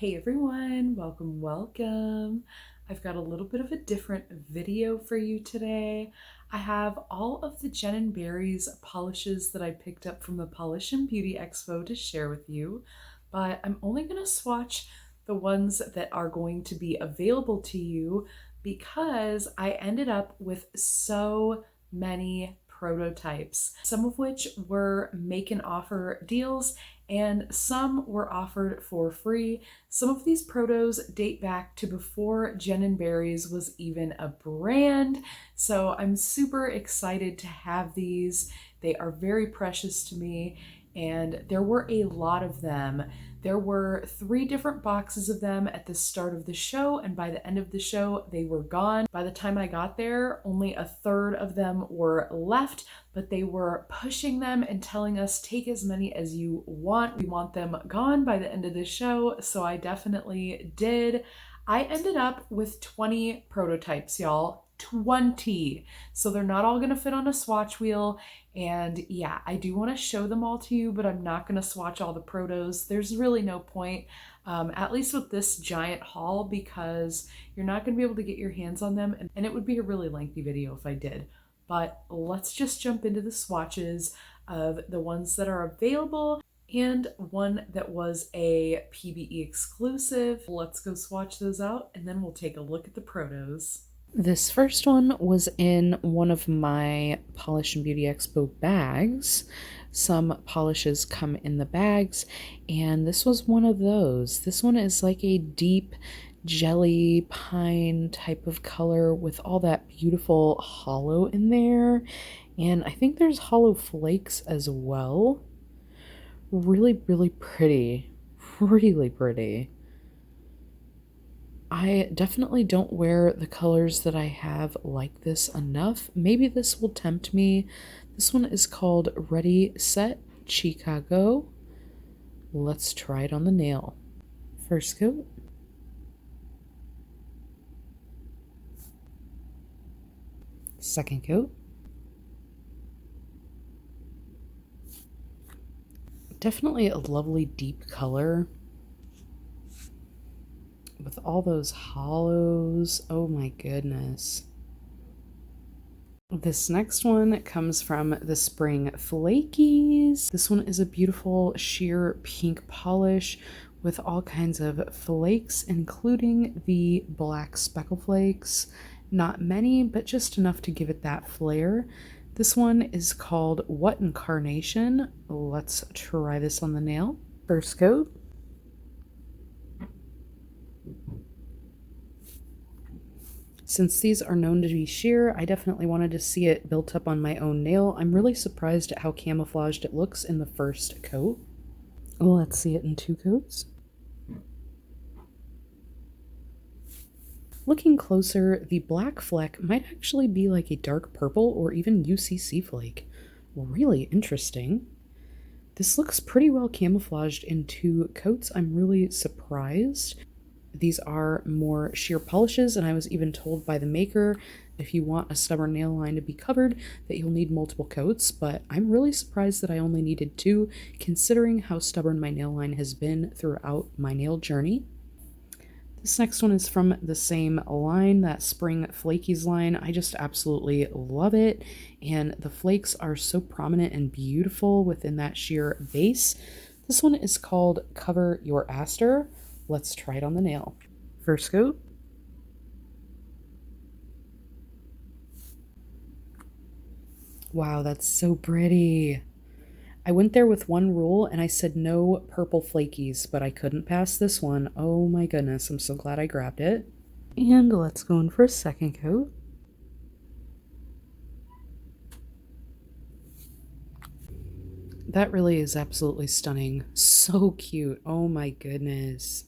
Hey everyone, welcome. I've got a little bit of a different video for you today. I have all of the Jen & Berries polishes that I picked up from the Polish and Beauty Expo to share with you, but I'm only going to swatch the ones that are going to be available to you because I ended up with so many prototypes, some of which were make and offer deals and some were offered for free. Some of these protos date back to before Jen & Berries was even a brand, so I'm super excited to have these. They are very precious to me, and there were a lot of them. There were 3 different boxes of them at the start of the show, and by the end of the show, they were gone. By the time I got there, only a third of them were left, but they were pushing them and telling us, take as many as you want. We want them gone by the end of the show, so I definitely did. I ended up with 20 prototypes, y'all. 20. So they're not all gonna fit on a swatch wheel. And yeah, I do want to show them all to you, but I'm not going to swatch all the protos. There's really no point, at least with this giant haul, because you're not going to be able to get your hands on them, and it would be a really lengthy video if I did. But let's just jump into the swatches of the ones that are available and one that was a PBE exclusive. Let's go swatch those out, and then we'll take a look at the protos. This first one was in one of my Polish and Beauty Expo bags. Some polishes come in the bags, and this was one of those. This one is like a deep jelly pine type of color with all that beautiful hollow in there. And I think there's hollow flakes as well. Really, really pretty. Really pretty. I definitely don't wear the colors that I have like this enough. Maybe this will tempt me. This one is called Ready, Set, Chicago. Let's try it on the nail. First coat. Second coat. Definitely a lovely deep color. With all those hollows, oh my goodness. This next one comes from the Spring Flakies. This one is a beautiful sheer pink polish with all kinds of flakes, including the black speckle flakes. Not many, but just enough to give it that flair. This one is called What Incarnation? Let's try this on the nail. First coat. Since these are known to be sheer, I definitely wanted to see it built up on my own nail. I'm really surprised at how camouflaged it looks in the first coat. Let's see it in 2 coats. Looking closer, the black fleck might actually be like a dark purple or even UCC flake. Really interesting. This looks pretty well camouflaged in 2 coats. I'm really surprised. These are more sheer polishes, and I was even told by the maker if you want a stubborn nail line to be covered that you'll need multiple coats, but I'm really surprised that I only needed 2, considering how stubborn my nail line has been throughout my nail journey. This next one is from the same line, that Spring Flakies line. I just absolutely love it, and the flakes are so prominent and beautiful within that sheer base. This one is called Cover Your Aster. Let's try it on the nail. First coat. Wow, that's so pretty. I went there with one rule and I said no purple flakies, but I couldn't pass this one. Oh my goodness, I'm so glad I grabbed it. And let's go in for a second coat. That really is absolutely stunning. So cute. Oh my goodness.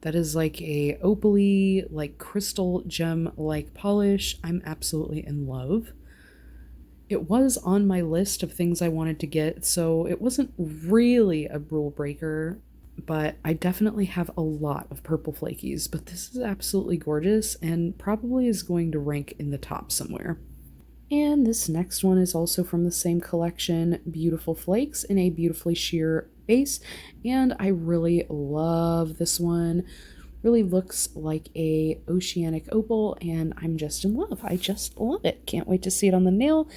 That is like a opaly, like crystal gem-like polish. I'm absolutely in love. It was on my list of things I wanted to get, so it wasn't really a rule breaker, but I definitely have a lot of purple flakies, but this is absolutely gorgeous and probably is going to rank in the top somewhere. And this next one is also from the same collection, Beautiful Flakes, in a beautifully sheer base, and I really love this one. Really looks like a oceanic opal, and I'm just in love. I just love it. Can't wait to see it on the nail.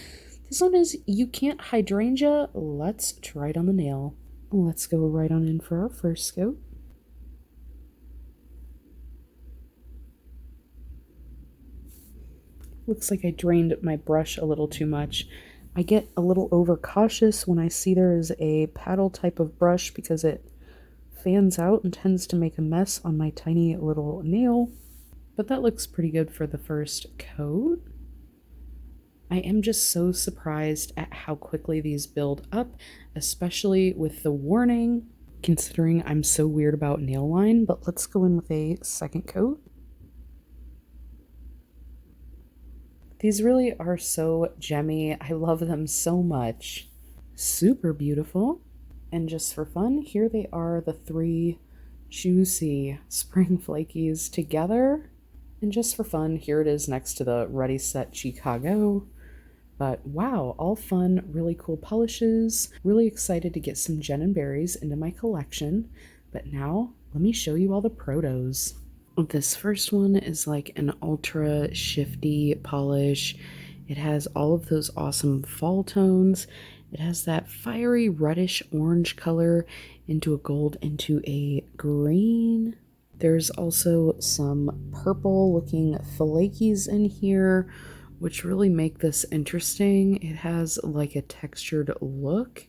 This one is You Can't Hydrangea. Let's try it on the nail. Let's go right on in for our first coat. Looks like I drained my brush a little too much. I get a little overcautious when I see there is a paddle type of brush because it fans out and tends to make a mess on my tiny little nail. But that looks pretty good for the first coat. I am just so surprised at how quickly these build up, especially with the warning, considering I'm so weird about nail line. But let's go in with a second coat. These really are so gemmy. I love them so much. Super beautiful. And just for fun, here they are, the 3 juicy spring flakies together. And just for fun, here it is next to the Ready Set Chicago. But wow, all fun, really cool polishes. Really excited to get some jen&berries into my collection. But now, let me show you all the protos. This first one is like an ultra shifty polish. It has all of those awesome fall tones. It has that fiery reddish orange color into a gold, into a green. There's also some purple looking flakies in here, which really make this interesting. It has like a textured look.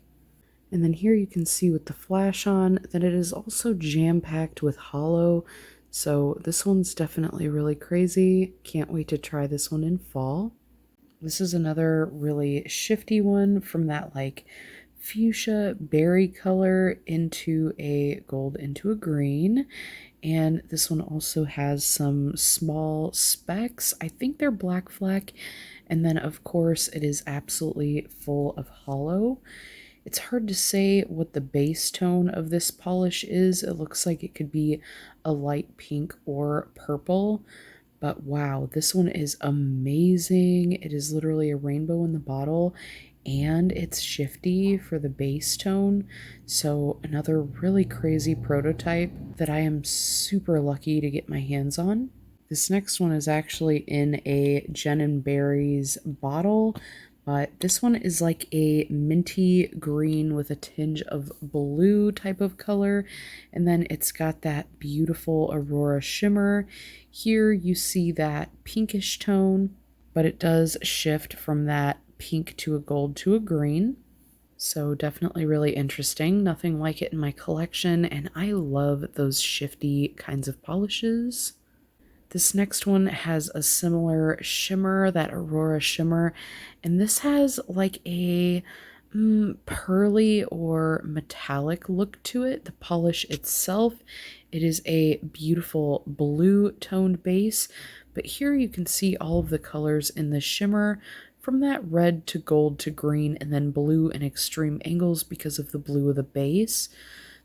And then here you can see with the flash on that it is also jam-packed with hollow. So this one's definitely really crazy. Can't wait to try this one in fall. This is another really shifty one from that like fuchsia berry color into a gold into a green. And this one also has some small specks. I think they're black flack. And then of course it is absolutely full of hollow. It's hard to say what the base tone of this polish is. It looks like it could be a light pink or purple. But wow, this one is amazing. It is literally a rainbow in the bottle, and it's shifty for the base tone. So another really crazy prototype that I am super lucky to get my hands on. This next one is actually in a jen&berries bottle, but this one is like a minty green with a tinge of blue type of color, and then it's got that beautiful aurora shimmer. Here you see that pinkish tone, but it does shift from that pink to a gold to a green. So definitely really interesting. Nothing like it in my collection, and I love those shifty kinds of polishes. This next one has a similar shimmer, that Aurora shimmer, and this has like a pearly or metallic look to it. The polish itself, it is a beautiful blue toned base, but here you can see all of the colors in the shimmer from that red to gold to green and then blue in extreme angles because of the blue of the base.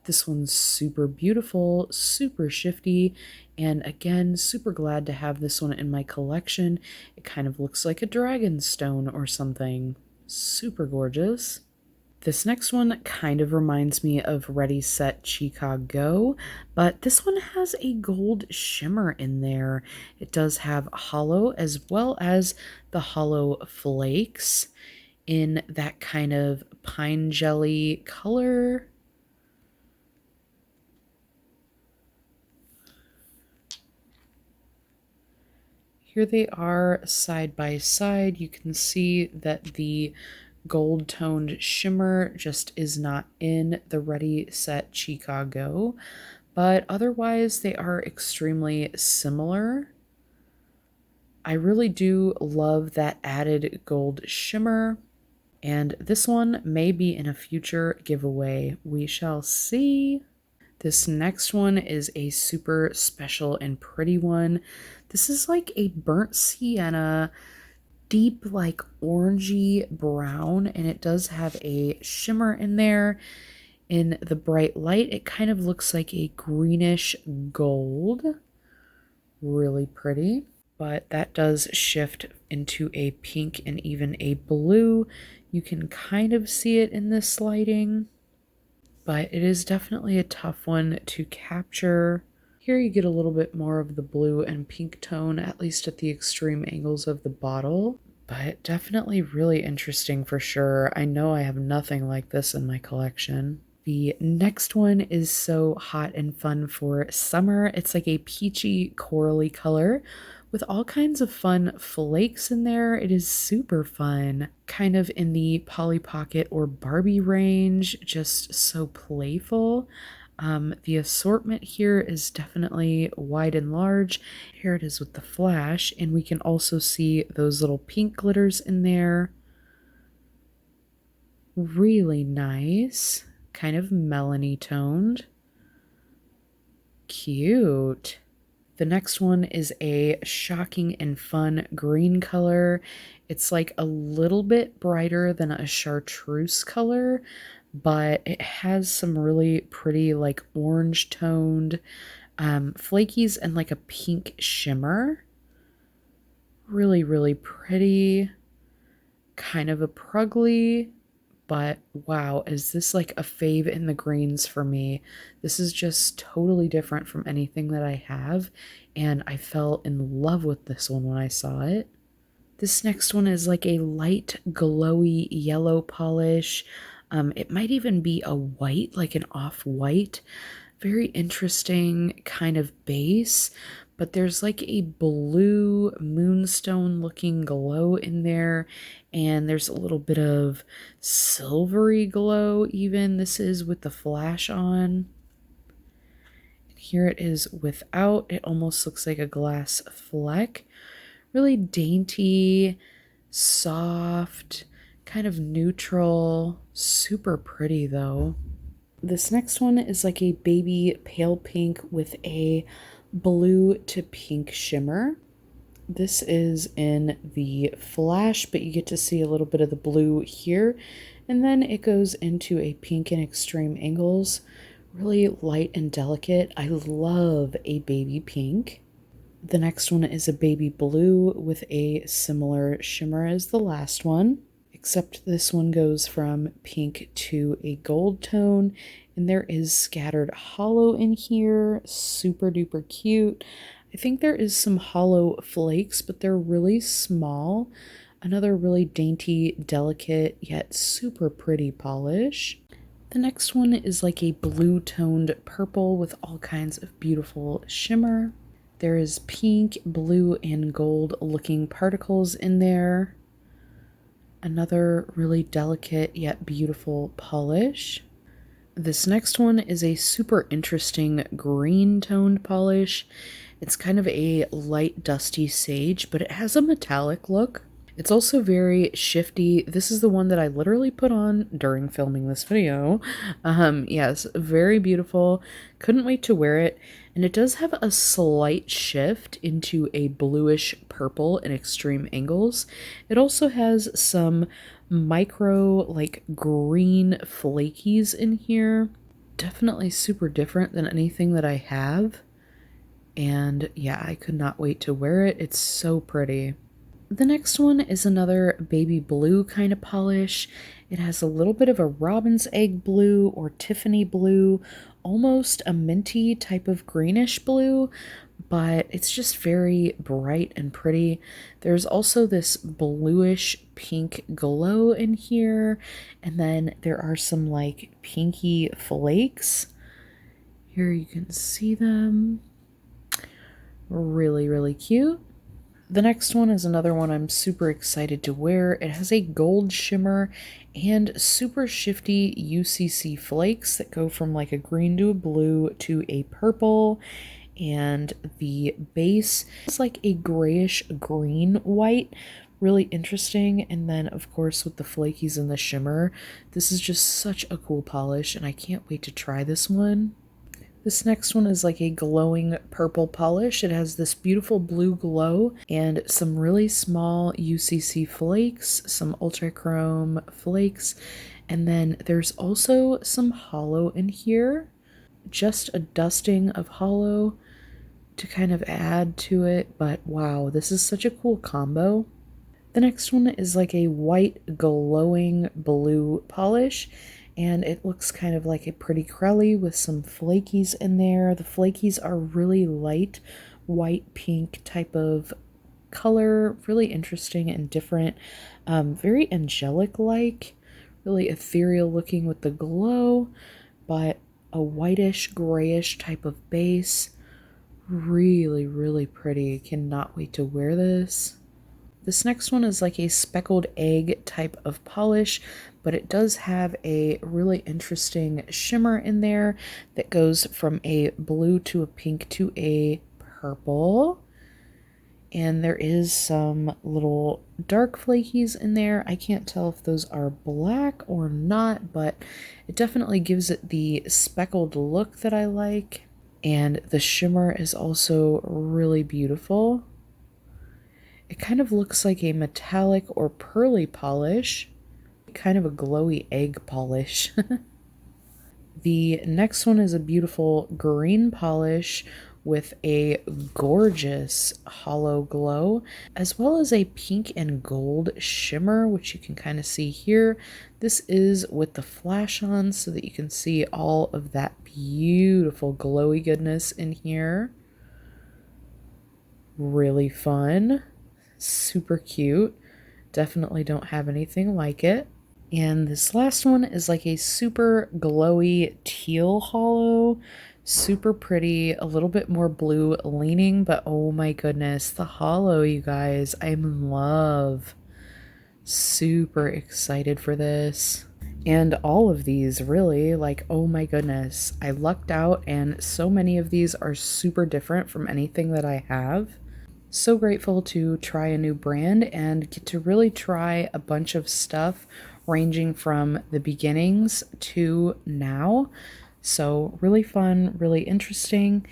This one's super beautiful, super shifty, and again, super glad to have this one in my collection. It kind of looks like a dragon stone or something. Super gorgeous. This next one kind of reminds me of Ready Set Chicago, but this one has a gold shimmer in there. It does have hollow as well as the hollow flakes in that kind of pine jelly color. Here they are side by side. You can see that the gold toned shimmer just is not in the Ready Set Chicago, but otherwise they are extremely similar. I really do love that added gold shimmer, and this one may be in a future giveaway. We shall see. This next one is a super special and pretty one. This is like a burnt sienna, deep like orangey brown, and it does have a shimmer in there. In the bright light, it kind of looks like a greenish gold. Really pretty. But that does shift into a pink and even a blue. You can kind of see it in this lighting. but it is definitely a tough one to capture. Here you get a little bit more of the blue and pink tone, at least at the extreme angles of the bottle, but definitely really interesting for sure. I know I have nothing like this in my collection. The next one is so hot and fun for summer. It's like a peachy corally color with all kinds of fun flakes in there. It is super fun, kind of in the Polly Pocket or Barbie range, just so playful. The assortment here is definitely wide and large. Here it is with the flash, and we can also see those little pink glitters in there. Really nice, kind of melony toned. Cute. The next one is a shocking and fun green color. It's like a little bit brighter than a chartreuse color, but it has some really pretty like orange toned flakies and like a pink shimmer. Really, really pretty. Kind of a pruggly, but wow, is this like a fave in the greens for me? This is just totally different from anything that I have, and I fell in love with this one when I saw it. This next one is like a light glowy yellow polish. It might even be a white, like an off-white. Very interesting kind of base, but there's like a blue moonstone looking glow in there, and there's a little bit of silvery glow even. This is with the flash on. Here it is without. It almost looks like a glass fleck. Really dainty, soft, kind of neutral, super pretty though. This next one is like a baby pale pink with a blue to pink shimmer. This is in the flash, but you get to see a little bit of the blue here, and then it goes into a pink in extreme angles. Really light and delicate. I love a baby pink. The next one is a baby blue with a similar shimmer as the last one, except this one goes from pink to a gold tone, and there is scattered hollow in here. Super duper cute. I think there is some hollow flakes, but they're really small. Another really dainty, delicate, yet super pretty polish. The next one is like a blue toned purple with all kinds of beautiful shimmer. There is pink, blue, and gold looking particles in there. Another really delicate yet beautiful polish. This next one is a super interesting green toned polish. It's kind of a light dusty sage, but it has a metallic look. It's also very shifty. This is the one that I literally put on during filming this video. Yes, very beautiful. Couldn't wait to wear it. And it does have a slight shift into a bluish purple in extreme angles. It also has some micro like green flakies in here. Definitely super different than anything that I have. And yeah, I could not wait to wear it. It's so pretty. The next one is another baby blue kind of polish. It has a little bit of a robin's egg blue or Tiffany blue, almost a minty type of greenish blue, but it's just very bright and pretty. There's also this bluish pink glow in here, and then there are some like pinky flakes. Here you can see them. Really, really cute. The next one is another one I'm super excited to wear. It has a gold shimmer and super shifty UCC flakes that go from like a green to a blue to a purple. And the base is like a grayish green white. Really interesting. And then of course with the flakies and the shimmer, this is just such a cool polish and I can't wait to try this one. This next one is like a glowing purple polish. It has this beautiful blue glow and some really small UCC flakes, some ultra chrome flakes, and then there's also some hollow in here. Just a dusting of hollow to kind of add to it, but wow, this is such a cool combo. The next one is like a white glowing blue polish, And it looks kind of like a pretty crelly with some flakies in there. The flakies are really light white pink type of color, really interesting and different, very angelic like, really ethereal looking with the glow, but a whitish grayish type of base. Really, really pretty. Cannot wait to wear this. This next one is like a speckled egg type of polish, but it does have a really interesting shimmer in there that goes from a blue to a pink to a purple. And there is some little dark flakies in there. I can't tell if those are black or not, but it definitely gives it the speckled look that I like. And the shimmer is also really beautiful. It kind of looks like a metallic or pearly polish, kind of a glowy egg polish. The next one is a beautiful green polish with a gorgeous hollow glow, as well as a pink and gold shimmer, which you can kind of see here. This is with the flash on so that you can see all of that beautiful glowy goodness in here. Really fun, super cute. Definitely don't have anything like it. And this last one is like a super glowy teal hollow, super pretty, a little bit more blue leaning, but oh my goodness, the hollow, you guys, I'm in love. Super excited for this. And all of these really, like, oh my goodness, I lucked out, and so many of these are super different from anything that I have. So grateful to try a new brand and get to really try a bunch of stuff ranging from the beginnings to now. So really fun, really interesting,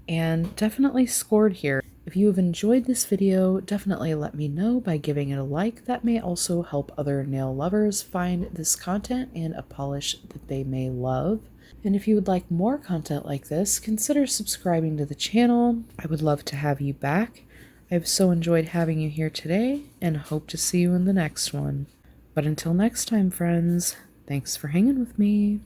and definitely scored here. If you have enjoyed this video, definitely let me know by giving it a like. That may also help other nail lovers find this content and a polish that they may love. And if you would like more content like this, consider subscribing to the channel. I would love to have you back. I've so enjoyed having you here today and hope to see you in the next one. But until next time, friends, thanks for hanging with me.